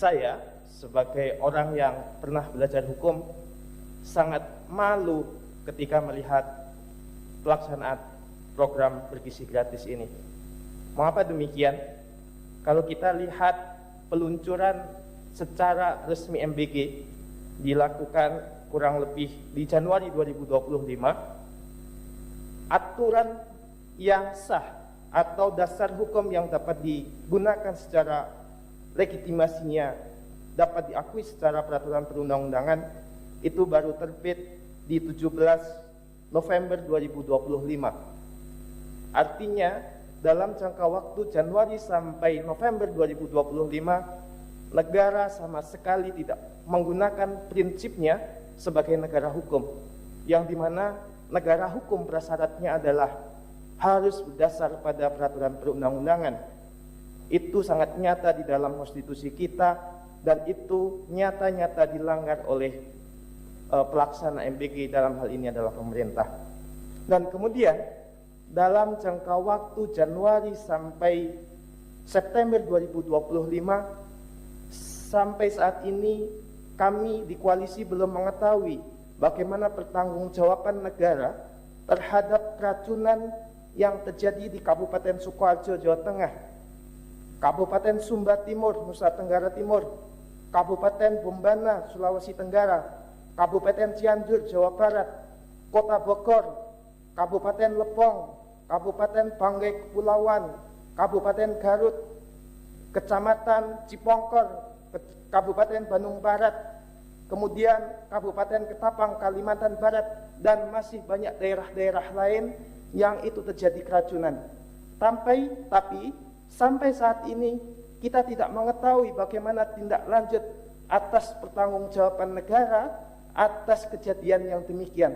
Saya sebagai orang yang pernah belajar hukum sangat malu ketika melihat pelaksanaan program bergizi gratis ini. Mengapa demikian? Kalau kita lihat peluncuran secara resmi MBG dilakukan kurang lebih di Januari 2025, aturan yang sah atau dasar hukum yang dapat digunakan secara legitimasinya dapat diakui secara peraturan perundang-undangan itu baru terbit di 17 November 2025. Artinya dalam jangka waktu Januari sampai November 2025, negara sama sekali tidak menggunakan prinsipnya sebagai negara hukum, yang dimana negara hukum prasyaratnya adalah harus berdasar pada peraturan perundang-undangan. Itu sangat nyata di dalam konstitusi kita, dan itu nyata-nyata dilanggar oleh pelaksana MBG, dalam hal ini adalah pemerintah. Dan kemudian dalam jangka waktu Januari sampai September 2025, sampai saat ini kami di koalisi belum mengetahui bagaimana pertanggungjawaban negara terhadap keracunan yang terjadi di Kabupaten Sukoharjo, Jawa Tengah, Kabupaten Sumba Timur, Nusa Tenggara Timur, Kabupaten Bombana, Sulawesi Tenggara, Kabupaten Cianjur, Jawa Barat, Kota Bogor, Kabupaten Lepong, Kabupaten Banggai Kepulauan, Kabupaten Garut, Kecamatan Cipongkor, Kabupaten Bandung Barat, kemudian Kabupaten Ketapang, Kalimantan Barat, dan masih banyak daerah-daerah lain yang itu terjadi keracunan. Tapi sampai saat ini kita tidak mengetahui bagaimana tindak lanjut atas pertanggungjawaban negara atas kejadian yang demikian.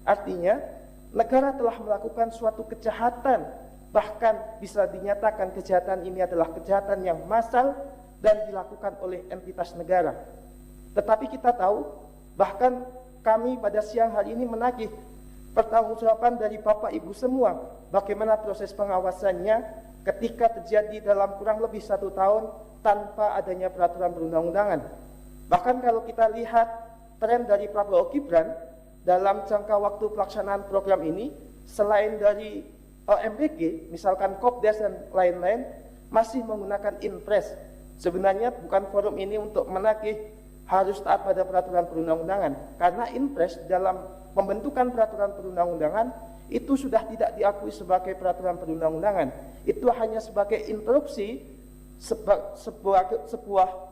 Artinya negara telah melakukan suatu kejahatan, bahkan bisa dinyatakan kejahatan ini adalah kejahatan yang massal dan dilakukan oleh entitas negara. Tetapi kita tahu, bahkan kami pada siang hari ini menagih pertanggungjawaban dari Bapak Ibu semua, bagaimana proses pengawasannya ketika terjadi dalam kurang lebih 1 tahun tanpa adanya peraturan perundang-undangan. Bahkan kalau kita lihat tren dari Prabowo Gibran dalam jangka waktu pelaksanaan program ini, selain dari MBG, misalkan Kopdes dan lain-lain, masih menggunakan Inpres. Sebenarnya bukan forum ini untuk menagih harus taat pada peraturan perundang-undangan, karena Inpres dalam pembentukan peraturan perundang-undangan itu sudah tidak diakui sebagai peraturan perundang-undangan. Itu hanya sebagai instruksi sebuah